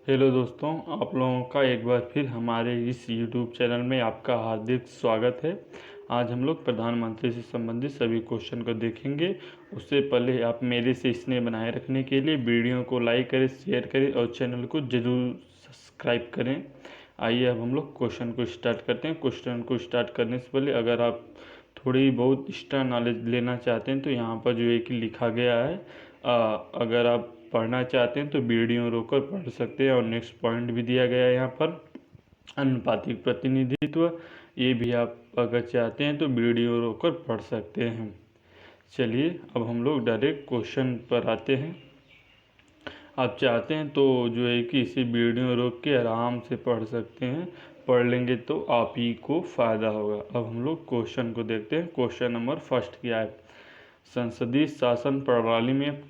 Hello दोस्तों, आप लोगों का एक बार फिर हमारे इस यूट्यूब चैनल में आपका हार्दिक स्वागत है। आज हम लोग प्रधानमंत्री से संबंधित सभी क्वेश्चन को देखेंगे। उससे पहले आप मेरे से स्नेह बनाए रखने के लिए वीडियो को लाइक करें, शेयर करें और चैनल को ज़रूर सब्सक्राइब करें। आइए अब हम लोग क्वेश्चन को स्टार्ट करते हैं। क्वेश्चन को स्टार्ट करने से पहले अगर आप थोड़ी बहुत एक्स्ट्रा नॉलेज लेना चाहते हैं तो यहाँ पर जो है कि लिखा गया है, अगर आप पढ़ना चाहते हैं तो वीडियो रोककर पढ़ सकते हैं। और नेक्स्ट पॉइंट भी दिया गया है यहाँ पर, अनुपातिक प्रतिनिधित्व, ये भी आप अगर चाहते हैं तो वीडियो रोककर पढ़ सकते हैं। चलिए अब हम लोग डायरेक्ट क्वेश्चन पर आते हैं। आप चाहते हैं तो जो है कि इसे वीडियो रोक के आराम से पढ़ सकते हैं। पढ़ लेंगे तो आप ही को फ़ायदा होगा। अब हम लोग क्वेश्चन को देखते हैं। क्वेश्चन नंबर फर्स्ट क्या है, संसदीय शासन प्रणाली में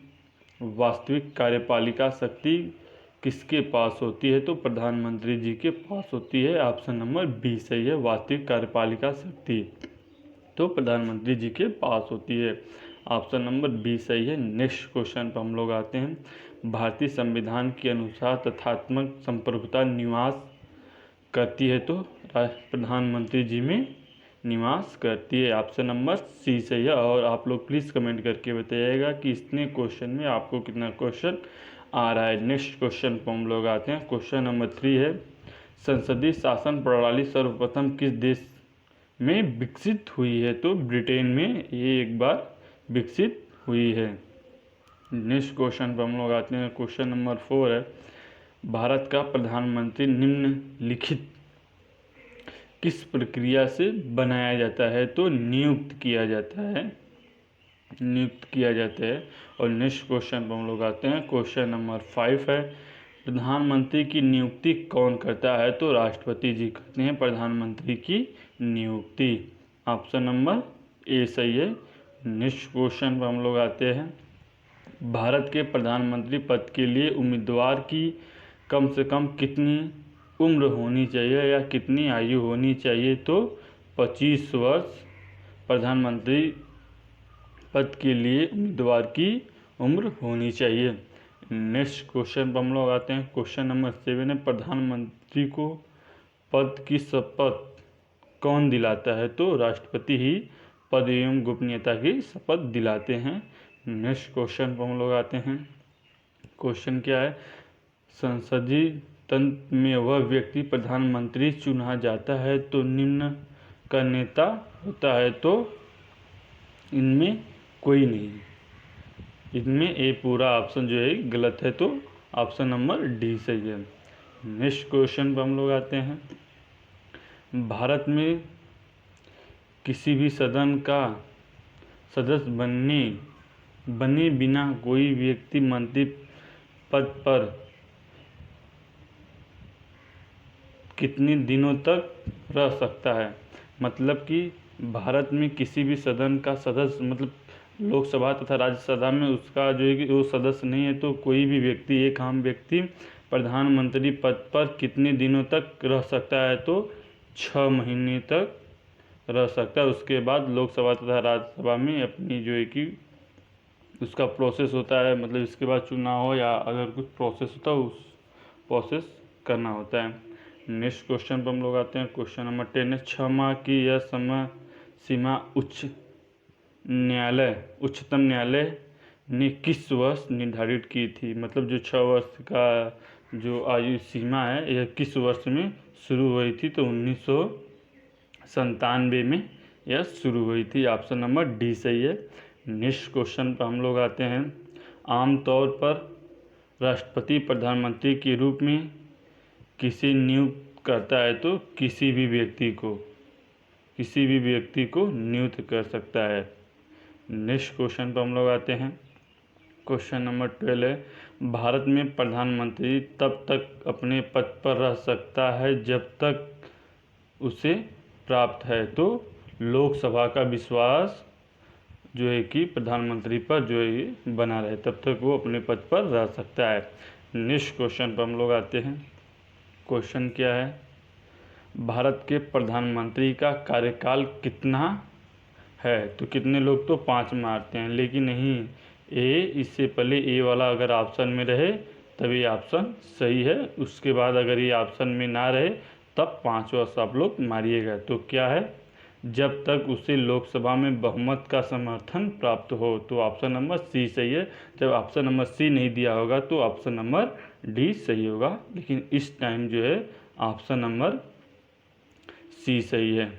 वास्तविक कार्यपालिका शक्ति किसके पास होती है? तो प्रधानमंत्री जी के पास होती है। ऑप्शन नंबर बी सही है। वास्तविक कार्यपालिका शक्ति तो प्रधानमंत्री जी के पास होती है। ऑप्शन नंबर बी सही है। नेक्स्ट क्वेश्चन पर हम लोग आते हैं। भारतीय संविधान के अनुसार तथ्यात्मक संप्रभुता निवास करती है तो प्रधानमंत्री जी में निवास करती है। ऑप्शन नंबर सी सही है। और आप लोग प्लीज़ कमेंट करके बताइएगा कि इतने क्वेश्चन में आपको कितना क्वेश्चन आ रहा है। नेक्स्ट क्वेश्चन पर हम लोग आते हैं। क्वेश्चन नंबर 3 है, संसदीय शासन प्रणाली सर्वप्रथम किस देश में विकसित हुई है? तो ब्रिटेन में ये एक बार विकसित हुई है। नेक्स्ट क्वेश्चन पर हम लोग आते हैं। क्वेश्चन नंबर 4 है, भारत का प्रधानमंत्री निम्नलिखित किस प्रक्रिया से बनाया जाता है? तो नियुक्त किया जाता है, नियुक्त किया जाता है। और नेक्स्ट क्वेश्चन पर हम लोग आते हैं। क्वेश्चन नंबर 5 है, प्रधानमंत्री की नियुक्ति कौन करता है? तो राष्ट्रपति जी करते हैं प्रधानमंत्री की नियुक्ति। ऑप्शन नंबर ए सही है। नेक्स्ट क्वेश्चन पर हम लोग आते हैं। भारत के प्रधानमंत्री पद के लिए उम्मीदवार की कम से कम कितनी उम्र होनी चाहिए या कितनी आयु होनी चाहिए? तो 25 वर्ष प्रधानमंत्री पद के लिए उम्मीदवार की उम्र होनी चाहिए। नेक्स्ट क्वेश्चन पर हम लोग आते हैं। क्वेश्चन नंबर 7 है, प्रधानमंत्री को पद की शपथ कौन दिलाता है? तो राष्ट्रपति ही पद एवं गोपनीयता की शपथ दिलाते हैं। नेक्स्ट क्वेश्चन पर हम लोग आते हैं। क्वेश्चन क्या है, संसदीय तंत्र में वह व्यक्ति प्रधानमंत्री चुना जाता है तो निम्न का नेता होता है? तो इनमें कोई नहीं, इनमें ए पूरा ऑप्शन जो है गलत है। तो ऑप्शन नंबर डी सही है। नेक्स्ट क्वेश्चन पर हम लोग आते हैं। भारत में किसी भी सदन का सदस्य बने बिना कोई व्यक्ति मंत्री पद पर कितने दिनों तक रह सकता है? मतलब कि भारत में किसी भी सदन का सदस्य, मतलब लोकसभा तथा राज्यसभा में उसका जो है कि वो सदस्य नहीं है, तो कोई भी व्यक्ति, एक आम व्यक्ति प्रधानमंत्री पद पर कितने दिनों तक रह सकता है? तो 6 महीने तक रह सकता है। उसके बाद लोकसभा तथा राज्यसभा में अपनी जो है कि उसका प्रोसेस होता है, मतलब इसके बाद चुनाव हो या अगर कुछ प्रोसेस होता है उस प्रोसेस करना होता है। नेक्स्ट क्वेश्चन पर हम लोग आते हैं। क्वेश्चन नंबर 10 है, 6 माह की यह समय सीमा उच्चतम न्यायालय ने किस वर्ष निर्धारित की थी? मतलब जो 6 वर्ष का जो आयु सीमा है यह किस वर्ष में शुरू हुई थी? तो 1997 में यह शुरू हुई थी। ऑप्शन नंबर डी सही है। नेक्स्ट क्वेश्चन पर हम लोग आते हैं। आमतौर पर राष्ट्रपति प्रधानमंत्री के रूप में किसे नियुक्त करता है? तो किसी भी व्यक्ति को नियुक्त कर सकता है। नेक्स्ट क्वेश्चन पर हम लोग आते हैं। क्वेश्चन नंबर 12 है, भारत में प्रधानमंत्री तब तक अपने पद पर रह सकता है जब तक उसे प्राप्त है? तो लोकसभा का विश्वास जो है कि प्रधानमंत्री पर जो है बना रहे तब तक वो अपने पद पर रह सकता है। नेक्स्ट क्वेश्चन पर हम लोग आते हैं। क्वेश्चन क्या है, भारत के प्रधानमंत्री का कार्यकाल कितना है? तो कितने लोग तो 5 मारते हैं, लेकिन नहीं, ए इससे पहले ए वाला अगर ऑप्शन में रहे तभी ऑप्शन सही है। उसके बाद अगर ये ऑप्शन में ना रहे तब 5 वर्ष आप लोग मारिएगा। तो क्या है, जब तक उसे लोकसभा में बहुमत का समर्थन प्राप्त हो। तो ऑप्शन नंबर सी सही है। जब ऑप्शन नंबर सी नहीं दिया होगा तो ऑप्शन नंबर डी सही होगा, लेकिन इस टाइम जो है ऑप्शन नंबर सी सही है।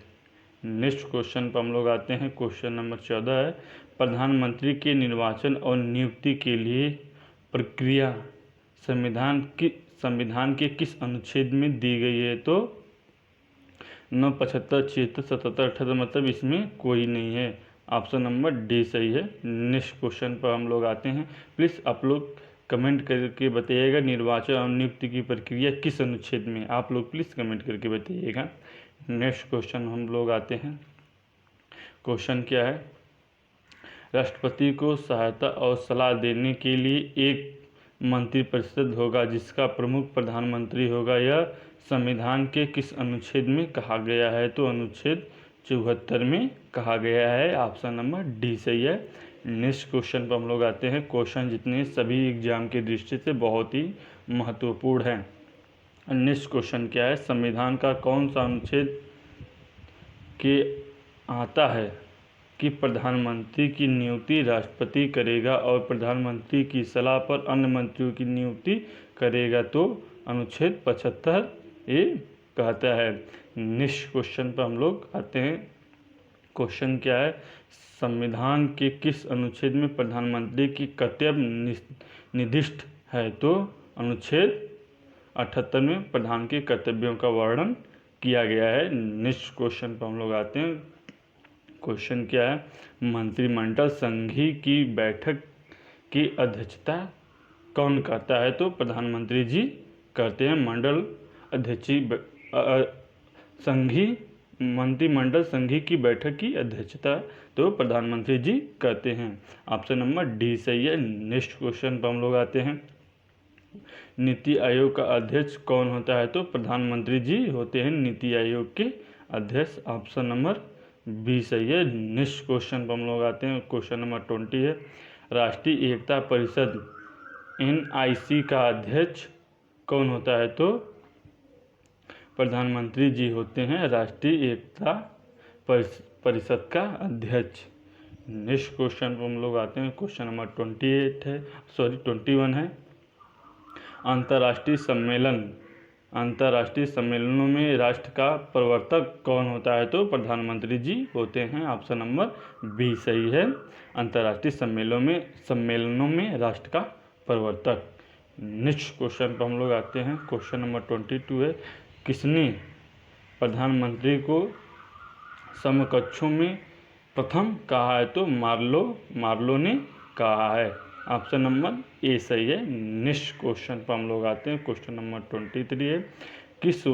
नेक्स्ट क्वेश्चन पर हम लोग आते हैं। क्वेश्चन नंबर 14 है, प्रधानमंत्री के निर्वाचन और नियुक्ति के लिए प्रक्रिया संविधान के किस अनुच्छेद में दी गई है। तो 9, 75, 76, 77, 78, मतलब इसमें कोई नहीं है। ऑप्शन नंबर डी सही है। नेक्स्ट क्वेश्चन पर हम लोग आते हैं। प्लीज़ आप लोग कमेंट करके बताइएगा निर्वाचन और नियुक्ति की प्रक्रिया किस अनुच्छेद में, आप लोग प्लीज़ कमेंट करके बताइएगा। नेक्स्ट क्वेश्चन हम लोग आते हैं। क्वेश्चन क्या है, राष्ट्रपति को सहायता और सलाह देने के लिए एक मंत्रिपरिषद होगा जिसका प्रमुख प्रधानमंत्री होगा। यह संविधान के किस अनुच्छेद में कहा गया है। तो अनुच्छेद 74 में कहा गया है। ऑप्शन नंबर डी सही है। नेक्स्ट क्वेश्चन पर हम लोग आते हैं। क्वेश्चन जितने सभी एग्जाम की दृष्टि से बहुत ही महत्वपूर्ण है। नेक्स्ट क्वेश्चन क्या है, संविधान का कौन सा अनुच्छेद के आता है कि प्रधानमंत्री की नियुक्ति राष्ट्रपति करेगा और प्रधानमंत्री की सलाह पर अन्य मंत्रियों की नियुक्ति करेगा। तो अनुच्छेद 75 ये कहता है। नेक्स्ट क्वेश्चन पर हम लोग आते हैं। क्वेश्चन क्या है, संविधान के किस अनुच्छेद में प्रधानमंत्री की कर्तव्य निर्दिष्ट है। तो अनुच्छेद 78 में प्रधान के कर्तव्यों का वर्णन किया गया है। नेक्स्ट क्वेश्चन पर हम लोग आते हैं। क्वेश्चन क्या है, मंत्रिमंडल संघी की बैठक की अध्यक्षता कौन करता है। तो प्रधानमंत्री जी करते हैं। मंडल अध्यक्षी मंत्रिमंडल संघी की बैठक की अध्यक्षता तो प्रधानमंत्री जी करते हैं। ऑप्शन नंबर डी सही है। नेक्स्ट क्वेश्चन पर हम लोग आते हैं। नीति आयोग का अध्यक्ष कौन होता है। तो प्रधानमंत्री जी होते हैं नीति आयोग के अध्यक्ष। ऑप्शन नंबर बी सही है। नेक्स्ट क्वेश्चन पर हम लोग आते हैं। क्वेश्चन नंबर 20 है, राष्ट्रीय एकता परिषद NIC का अध्यक्ष कौन होता है। तो प्रधानमंत्री जी होते हैं राष्ट्रीय एकता परिषद का अध्यक्ष। नेक्स्ट क्वेश्चन पर हम लोग आते हैं। क्वेश्चन नंबर 21 है, अंतर्राष्ट्रीय सम्मेलनों में राष्ट्र का प्रवर्तक कौन होता है। तो प्रधानमंत्री जी होते हैं। ऑप्शन नंबर बी सही है। अंतर्राष्ट्रीय सम्मेलनों में राष्ट्र का प्रवर्तक। नेक्स्ट क्वेश्चन पर हम लोग आते हैं। क्वेश्चन नंबर 22 है, किसने प्रधानमंत्री को समकक्षों में प्रथम कहा है। तो मार्लो ने कहा है। ऑप्शन नंबर ए सही है। नेक्स्ट क्वेश्चन पर हम लोग आते हैं। क्वेश्चन नंबर 23 है, किस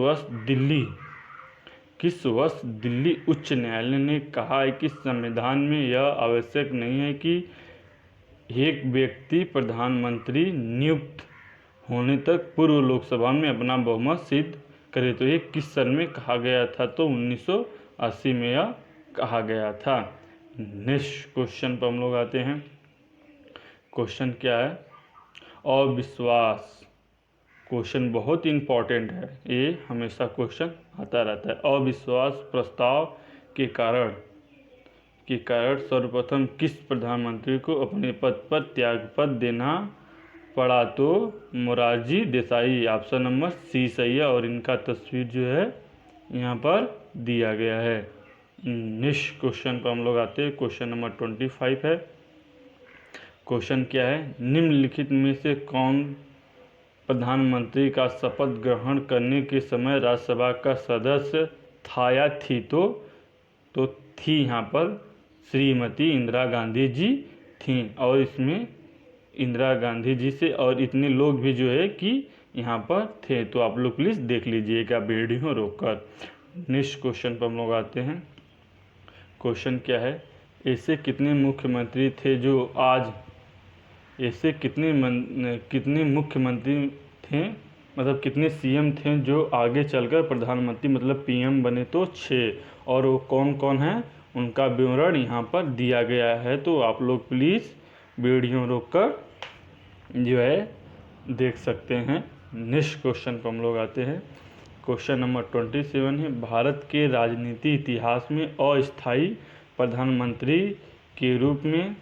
वर्ष दिल्ली उच्च न्यायालय ने कहा है कि संविधान में यह आवश्यक नहीं है कि एक व्यक्ति प्रधानमंत्री नियुक्त होने तक पूर्व लोकसभा में अपना बहुमत सिद्ध करे। तो ये किस सन में कहा गया था। तो 1980 में यह कहा गया था। नेक्स्ट क्वेश्चन पर हम लोग आते हैं। क्वेश्चन क्या है, अविश्वास। क्वेश्चन बहुत इंपॉर्टेंट है, ये हमेशा क्वेश्चन आता रहता है। अविश्वास प्रस्ताव के कारण सर्वप्रथम किस प्रधानमंत्री को अपने पद पर त्यागपत्र देना पड़ा। तो Morarji Desai. Option number C सही है और इनका तस्वीर जो है यहाँ पर दिया गया है। नेक्स्ट क्वेश्चन पर हम लोग आते हैं। क्वेश्चन नंबर 25 है। क्वेश्चन क्या है, निम्नलिखित में से कौन प्रधानमंत्री का शपथ ग्रहण करने के समय राज्यसभा का सदस्य था या थी। तो थी यहाँ पर श्रीमती इंदिरा गांधी जी थीं। और इसमें इंदिरा गांधी जी से और इतने लोग भी जो है कि यहाँ पर थे। तो आप लोग प्लीज़ देख लीजिएगा वीडियो रोककर। नेक्स्ट क्वेश्चन पर हम लोग आते हैं। क्वेश्चन क्या है, ऐसे कितने मुख्यमंत्री थे जो आज ऐसे कितने मुख्यमंत्री थे, मतलब कितने CM थे जो आगे चलकर प्रधानमंत्री मतलब PM बने। तो 6। और वो कौन कौन है उनका विवरण यहाँ पर दिया गया है। तो आप लोग प्लीज़ वीडियो रोककर जो है देख सकते हैं। नेक्स्ट क्वेश्चन पर हम लोग आते हैं। क्वेश्चन नंबर 27 है, भारत के राजनीति इतिहास में अस्थायी प्रधानमंत्री के रूप में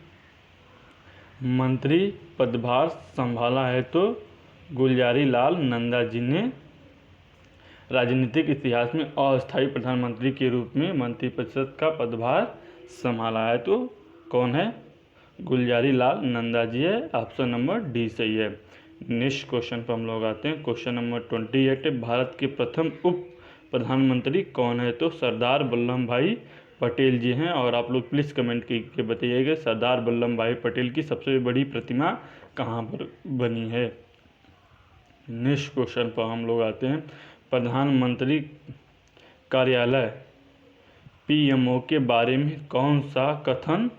मंत्री पदभार संभाला है तो गुलजारी लाल नंदा जी ने राजनीतिक इतिहास में अस्थायी प्रधानमंत्री के रूप में मंत्रिपरिषद का पदभार संभाला है तो कौन है? गुलजारी लाल नंदा जी है। ऑप्शन नंबर डी सही है। नेक्स्ट क्वेश्चन पर हम लोग आते हैं। क्वेश्चन नंबर 28 है, भारत के प्रथम उप प्रधानमंत्री कौन है? तो सरदार वल्लभ भाई पटेल जी हैं। और आप लोग प्लीज़ कमेंट करके बताइएगा सरदार वल्लभ भाई पटेल की सबसे बड़ी प्रतिमा कहाँ पर बनी है। नेक्स्ट क्वेश्चन पर हम लोग आते हैं। प्रधानमंत्री कार्यालय पीएमओ के बारे में कौन सा कथन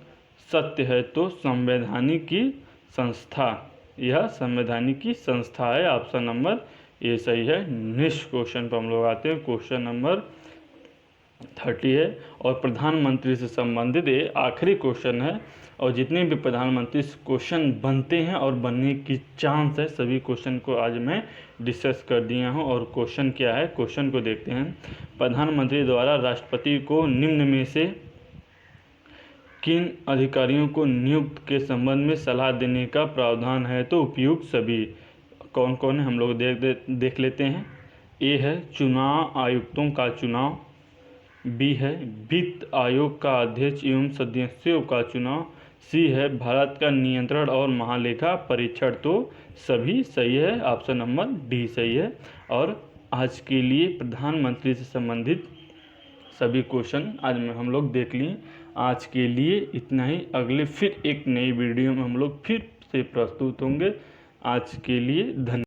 सत्य है? तो संवैधानिक की संस्था, यह संवैधानिक की संस्था है। ऑप्शन नंबर ए सही है। नेक्स्ट क्वेश्चन पर हम लोग आते हैं। क्वेश्चन नंबर 30 है और प्रधानमंत्री से संबंधित ये आखिरी क्वेश्चन है। और जितने भी प्रधानमंत्री क्वेश्चन बनते हैं और बनने की चांस है सभी क्वेश्चन को आज मैं डिस्कस कर दिया हूं। और क्वेश्चन क्या है, क्वेश्चन को देखते हैं। प्रधानमंत्री द्वारा राष्ट्रपति को निम्न में से किन अधिकारियों को नियुक्त के संबंध में सलाह देने का प्रावधान है? तो उपयुक्त सभी। कौन कौन है हम लोग देख लेते हैं। ए है चुनाव आयुक्तों का चुनाव, बी है वित्त आयोग का अध्यक्ष एवं सदस्यों का चुनाव, सी है भारत का नियंत्रण और महालेखा परीक्षण। तो सभी सही है। ऑप्शन नंबर डी सही है। और आज के लिए प्रधानमंत्री से संबंधित सभी क्वेश्चन आज में हम लोग देख लिए। आज के लिए इतना ही। अगले फिर एक नई वीडियो में हम लोग फिर से प्रस्तुत होंगे। आज के लिए धन्यवाद।